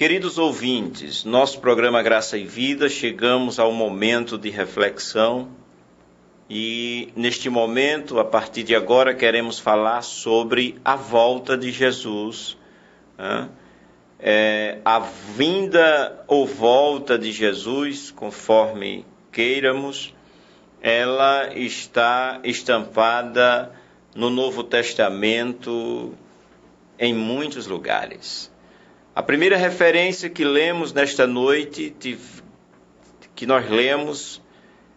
Queridos ouvintes, nosso programa Graça e Vida, chegamos ao momento de reflexão e neste momento, a partir de agora, queremos falar sobre a volta de Jesus, a vinda ou volta de Jesus, conforme queiramos, ela está estampada no Novo Testamento em muitos lugares. A primeira referência que lemos nesta noite, que nós lemos,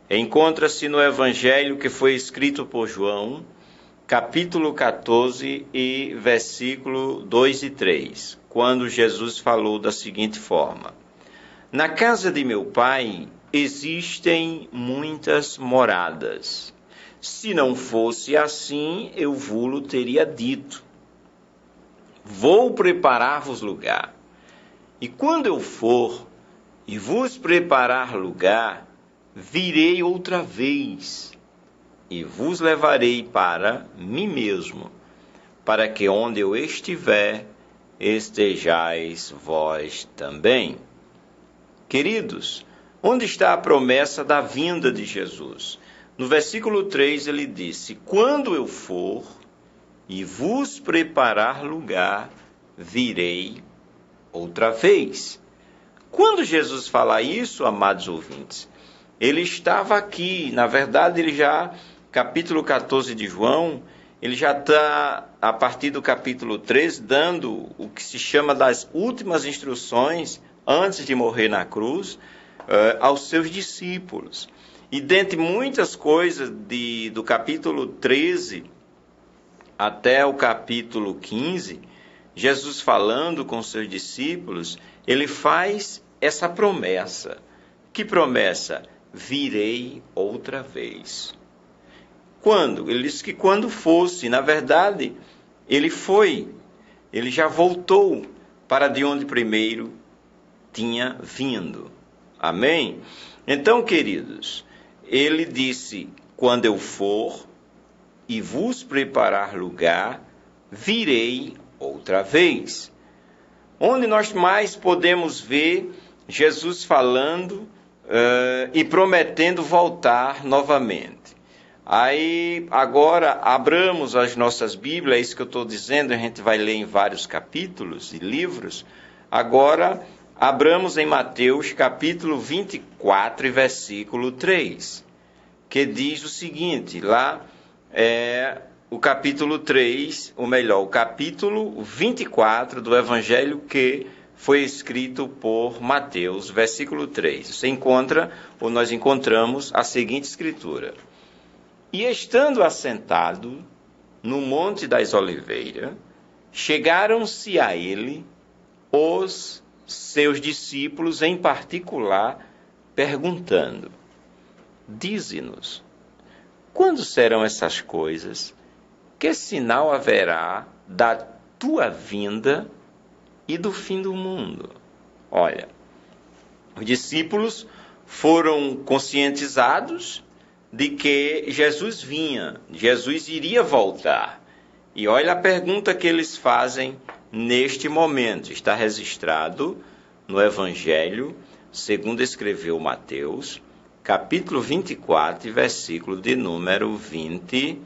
encontra-se no Evangelho que foi escrito por João, capítulo 14 e versículo 2 e 3, quando Jesus falou da seguinte forma: Na casa de meu Pai existem muitas moradas. Se não fosse assim, eu vou-lo teria dito. Vou preparar-vos lugar. E quando eu for e vos preparar lugar, virei outra vez e vos levarei para mim mesmo, para que onde eu estiver, estejais vós também. Queridos, onde está a promessa da vinda de Jesus? No versículo 3 ele disse: Quando eu for e vos preparar lugar, virei outra vez. Quando Jesus fala isso, amados ouvintes, ele estava aqui, na verdade capítulo 14 de João, ele já está, a partir do capítulo 13, dando o que se chama das últimas instruções, antes de morrer na cruz, aos seus discípulos. E dentre muitas coisas do capítulo 13 até o capítulo 15, Jesus falando com seus discípulos, ele faz essa promessa. Que promessa? Virei outra vez. Quando? Ele disse que quando fosse. Na verdade, ele foi. Ele já voltou para de onde primeiro tinha vindo. Amém? Então, queridos, ele disse: quando eu for e vos preparar lugar, virei outra vez. Onde nós mais podemos ver Jesus falando e prometendo voltar novamente. Aí, agora, abramos as nossas Bíblias, é isso que eu estou dizendo, a gente vai ler em vários capítulos e livros. Agora, abramos em Mateus, capítulo 24, versículo 3, que diz o seguinte, lá o capítulo 3, ou melhor, o capítulo 24 do Evangelho que foi escrito por Mateus, versículo 3. Você encontra, ou nós encontramos, a seguinte escritura: E estando assentado no Monte das Oliveiras, chegaram-se a ele os seus discípulos em particular, perguntando: Dize-nos, quando serão essas coisas? Que sinal haverá da tua vinda e do fim do mundo? Olha, os discípulos foram conscientizados de que Jesus vinha, Jesus iria voltar. E olha a pergunta que eles fazem neste momento. Está registrado no Evangelho, segundo escreveu Mateus, capítulo 24, versículo de número 20,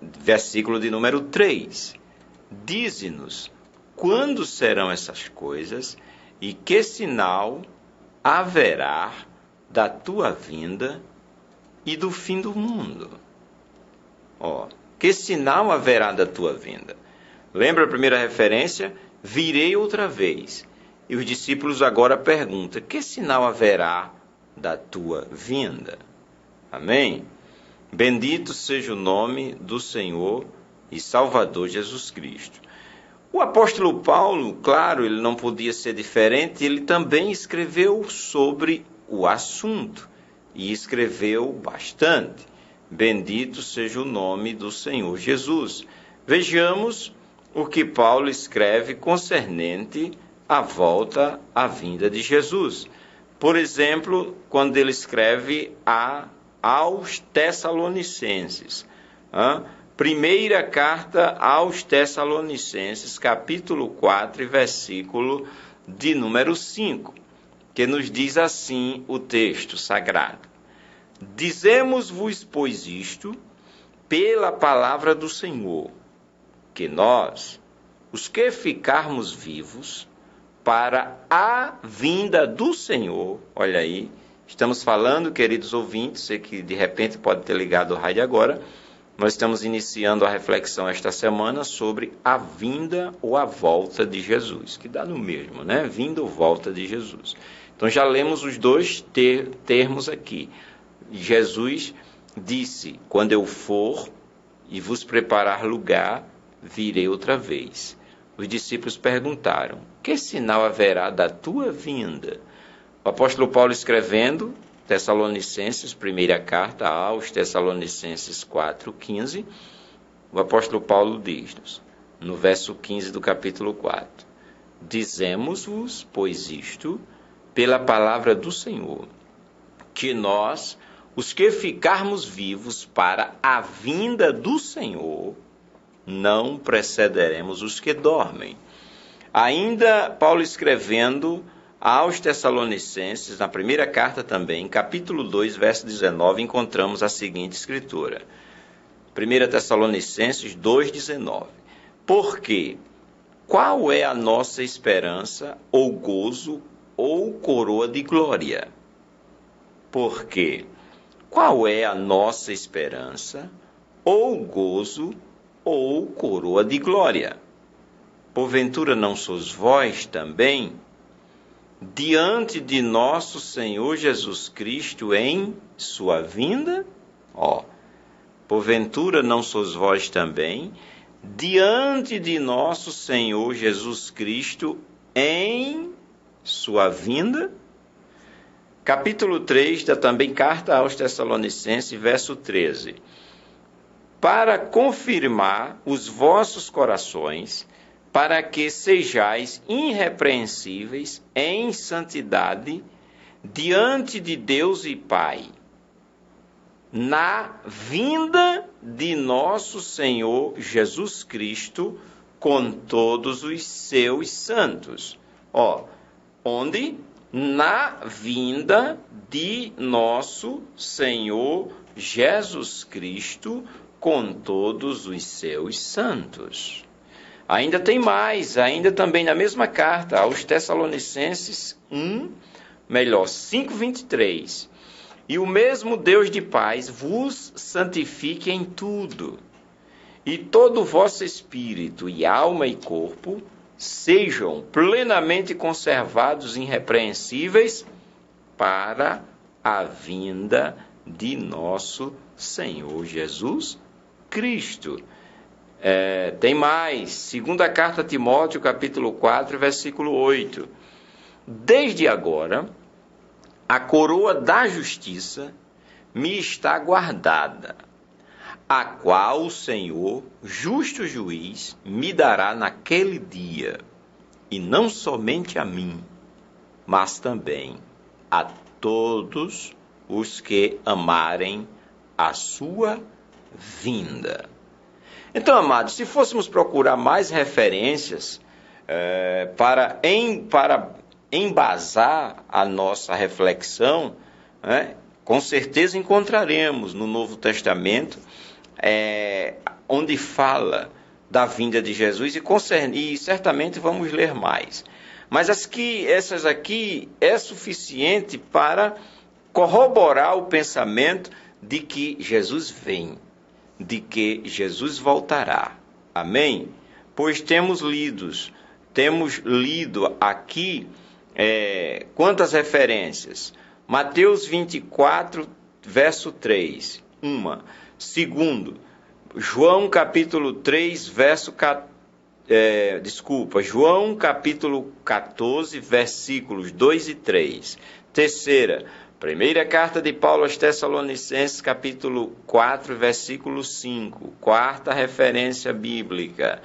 versículo de número 3. Dize-nos, quando serão essas coisas e que sinal haverá da tua vinda e do fim do mundo? Que sinal haverá da tua vinda? Lembra a primeira referência? Virei outra vez. E os discípulos agora perguntam: que sinal haverá da tua vinda? Amém? Bendito seja o nome do Senhor e Salvador Jesus Cristo. O apóstolo Paulo, claro, ele não podia ser diferente, ele também escreveu sobre o assunto, e escreveu bastante. Bendito seja o nome do Senhor Jesus. Vejamos o que Paulo escreve concernente à volta, à vinda de Jesus. Por exemplo, quando ele escreve aos Tessalonicenses. Primeira carta aos Tessalonicenses, capítulo 4, versículo de número 5, que nos diz assim o texto sagrado: Dizemos-vos, pois, isto pela palavra do Senhor, que nós, os que ficarmos vivos, para a vinda do Senhor, olha aí, estamos falando, queridos ouvintes, você que de repente pode ter ligado o rádio agora, nós estamos iniciando a reflexão esta semana sobre a vinda ou a volta de Jesus, que dá no mesmo, né? Vinda ou volta de Jesus. Então já lemos os dois termos aqui. Jesus disse: quando eu for e vos preparar lugar, virei outra vez. Os discípulos perguntaram: que sinal haverá da tua vinda? O apóstolo Paulo, escrevendo Tessalonicenses, primeira carta aos Tessalonicenses 4:15, o apóstolo Paulo diz-nos, no verso 15 do capítulo 4, Dizemos-vos, pois, isto pela palavra do Senhor, que nós, os que ficarmos vivos para a vinda do Senhor, não precederemos os que dormem. Ainda Paulo escrevendo aos Tessalonicenses, na primeira carta também, capítulo 2, verso 19, encontramos a seguinte escritura. 1 Tessalonicenses 2,19. Porque qual é a nossa esperança, ou gozo, ou coroa de glória? Porque qual é a nossa esperança, ou gozo, ou coroa de glória? Porventura não sois vós também diante de nosso Senhor Jesus Cristo em sua vinda? Porventura não sois vós também diante de nosso Senhor Jesus Cristo em sua vinda? Capítulo 3 da também carta aos Tessalonicenses, verso 13. Para confirmar os vossos corações, para que sejais irrepreensíveis em santidade diante de Deus e Pai, na vinda de nosso Senhor Jesus Cristo com todos os seus santos. Onde? Na vinda de nosso Senhor Jesus Cristo com todos os seus santos. Ainda tem mais, ainda também na mesma carta aos Tessalonicenses 5:23. E o mesmo Deus de paz vos santifique em tudo, e todo o vosso espírito e alma e corpo sejam plenamente conservados irrepreensíveis para a vinda de nosso Senhor Jesus Cristo. Tem mais, segunda carta a Timóteo, capítulo 4, versículo 8. Desde agora, a coroa da justiça me está guardada, a qual o Senhor, justo juiz, me dará naquele dia, e não somente a mim, mas também a todos os que amarem a sua vinda. Então, amados, se fôssemos procurar mais referências para embasar a nossa reflexão, com certeza encontraremos no Novo Testamento, onde fala da vinda de Jesus, e certamente vamos ler mais. Mas essas aqui é suficiente para corroborar o pensamento de que Jesus vem, de que Jesus voltará. Amém? Pois temos lido aqui quantas referências? Mateus 24, verso 3, Segundo, João capítulo 3, João capítulo 14, versículos 2 e 3. Terceira, primeira carta de Paulo aos Tessalonicenses, capítulo 4, versículo 5. Quarta referência bíblica.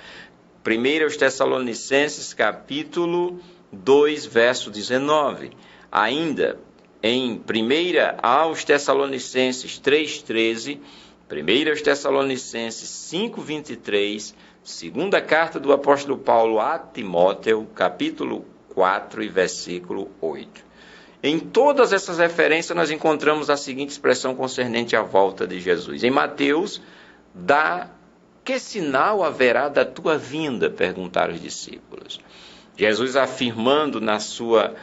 Primeira aos Tessalonicenses, capítulo 2, verso 19. Ainda em primeira aos Tessalonicenses 3:13, primeira aos Tessalonicenses 5:23, segunda carta do apóstolo Paulo a Timóteo, capítulo 4 e versículo 8. Em todas essas referências nós encontramos a seguinte expressão concernente à volta de Jesus. Em Mateus, que sinal haverá da tua vinda? Perguntaram os discípulos. Jesus afirmando na sua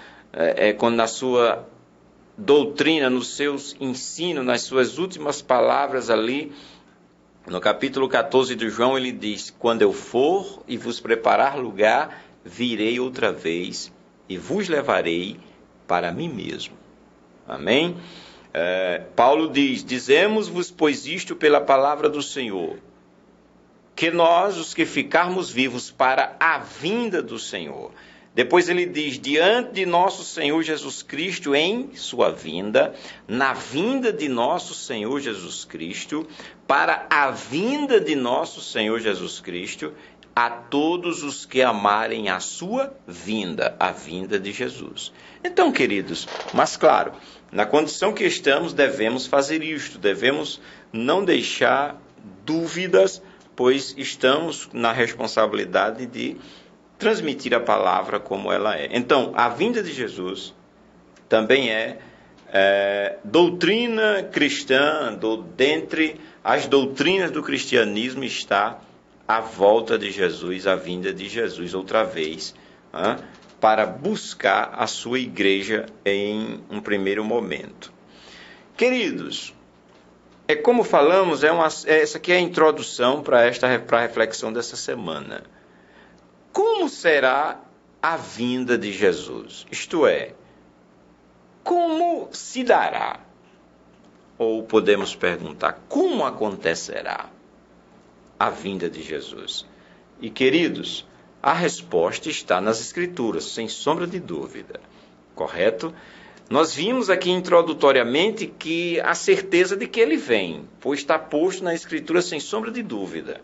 doutrina, nos seus ensinos, nas suas últimas palavras ali, no capítulo 14 de João, ele diz: quando eu for e vos preparar lugar, virei outra vez e vos levarei para mim mesmo. Amém? Paulo diz: dizemos-vos, pois, isto pela palavra do Senhor, que nós, os que ficarmos vivos para a vinda do Senhor. Depois ele diz: diante de nosso Senhor Jesus Cristo, em sua vinda, na vinda de nosso Senhor Jesus Cristo, para a vinda de nosso Senhor Jesus Cristo, a todos os que amarem a sua vinda, a vinda de Jesus. Então, queridos, mas claro, na condição que estamos, devemos fazer isto, devemos não deixar dúvidas, pois estamos na responsabilidade de transmitir a palavra como ela é. Então, a vinda de Jesus também é doutrina cristã, dentre as doutrinas do cristianismo está a volta de Jesus, a vinda de Jesus outra vez, para buscar a sua igreja em um primeiro momento. Queridos, como falamos, essa aqui é a introdução para a reflexão dessa semana. Como será a vinda de Jesus? Isto é, como se dará? Ou podemos perguntar, como acontecerá a vinda de Jesus? E, queridos, a resposta está nas Escrituras, sem sombra de dúvida. Correto? Nós vimos aqui introdutoriamente que a certeza de que ele vem, pois está posto na Escritura sem sombra de dúvida.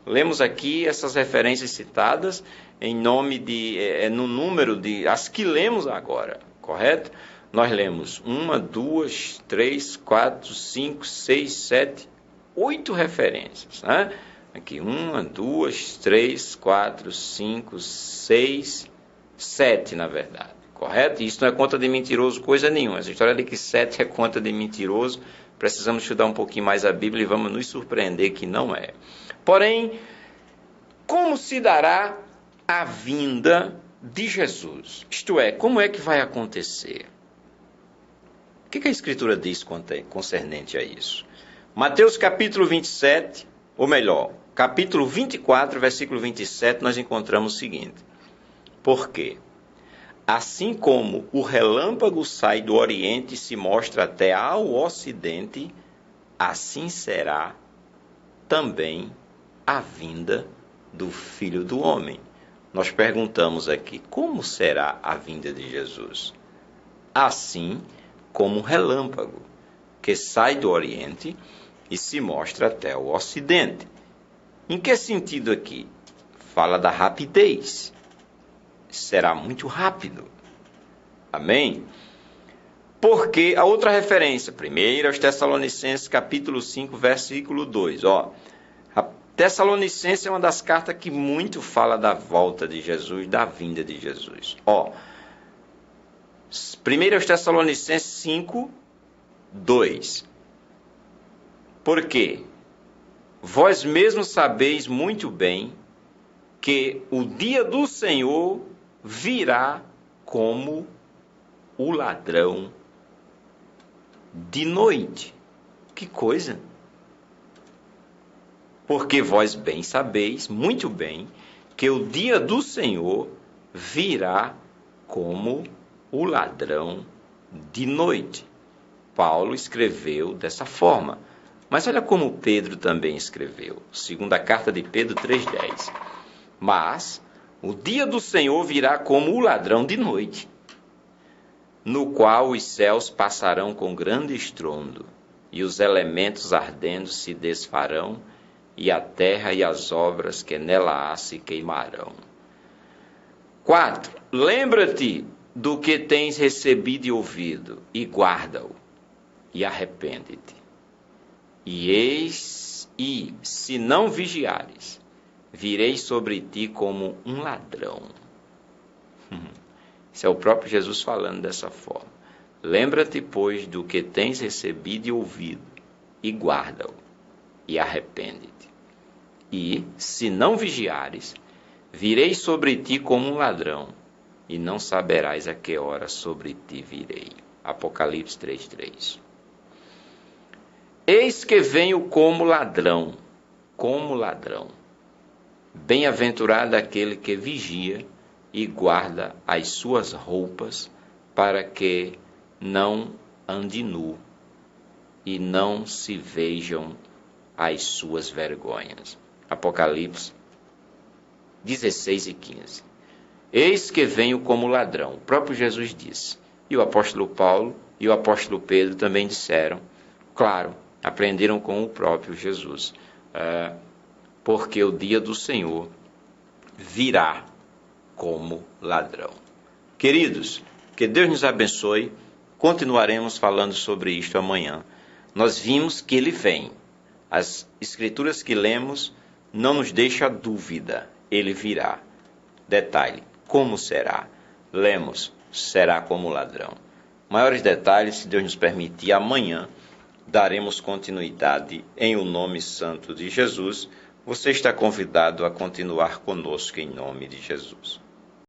Lemos aqui essas referências citadas no número de as que lemos agora, correto? Nós lemos 1, 2, 3, 4, 5, 6, 7, 8 referências, né? Aqui 1, 2, 3, 4, 5, 6, 7 na verdade, correto? E isso não é conta de mentiroso coisa nenhuma. Essa história de que 7 é conta de mentiroso, precisamos estudar um pouquinho mais a Bíblia e vamos nos surpreender que não é. Porém, como se dará a vinda de Jesus? Isto é, como é que vai acontecer? O que a Escritura diz concernente a isso? Mateus capítulo 27, ou melhor, capítulo 24, versículo 27, nós encontramos o seguinte: porque assim como o relâmpago sai do Oriente e se mostra até ao Ocidente, assim será também a vinda do Filho do Homem. Nós perguntamos aqui, como será a vinda de Jesus? Assim como um relâmpago que sai do Oriente e se mostra até o Ocidente. Em que sentido aqui? Fala da rapidez. Será muito rápido. Amém? Porque a outra referência, 1 aos Tessalonicenses, capítulo 5, versículo 2. A Tessalonicenses é uma das cartas que muito fala da volta de Jesus, da vinda de Jesus. 1 aos Tessalonicenses 5, 2. Porque vós mesmos sabeis muito bem que o dia do Senhor virá como o ladrão de noite. Que coisa! Porque vós bem sabeis, muito bem, que o dia do Senhor virá como o ladrão de noite. Paulo escreveu dessa forma. Mas olha como Pedro também escreveu. Segunda carta de Pedro 3,10. Mas o dia do Senhor virá como o ladrão de noite, no qual os céus passarão com grande estrondo, e os elementos ardendo se desfarão, e a terra e as obras que nela há se queimarão. 4. Lembra-te do que tens recebido e ouvido, e guarda-o, e arrepende-te. E se não vigiares, virei sobre ti como um ladrão. Isso é o próprio Jesus falando dessa forma. Lembra-te, pois, do que tens recebido e ouvido, e guarda-o, e arrepende-te. E, se não vigiares, virei sobre ti como um ladrão, e não saberás a que hora sobre ti virei. Apocalipse 3:3. Eis que venho como ladrão, como ladrão. Bem-aventurado aquele que vigia e guarda as suas roupas, para que não ande nu e não se vejam as suas vergonhas. Apocalipse 16:15. Eis que venho como ladrão. O próprio Jesus disse. E o apóstolo Paulo e o apóstolo Pedro também disseram. Claro, aprenderam com o próprio Jesus. Porque o dia do Senhor virá como ladrão. Queridos, que Deus nos abençoe. Continuaremos falando sobre isto amanhã. Nós vimos que ele vem. As escrituras que lemos não nos deixam dúvida. Ele virá. Detalhe, como será? Lemos, será como ladrão. Maiores detalhes, se Deus nos permitir, amanhã daremos continuidade em o nome santo de Jesus. Você está convidado a continuar conosco em nome de Jesus.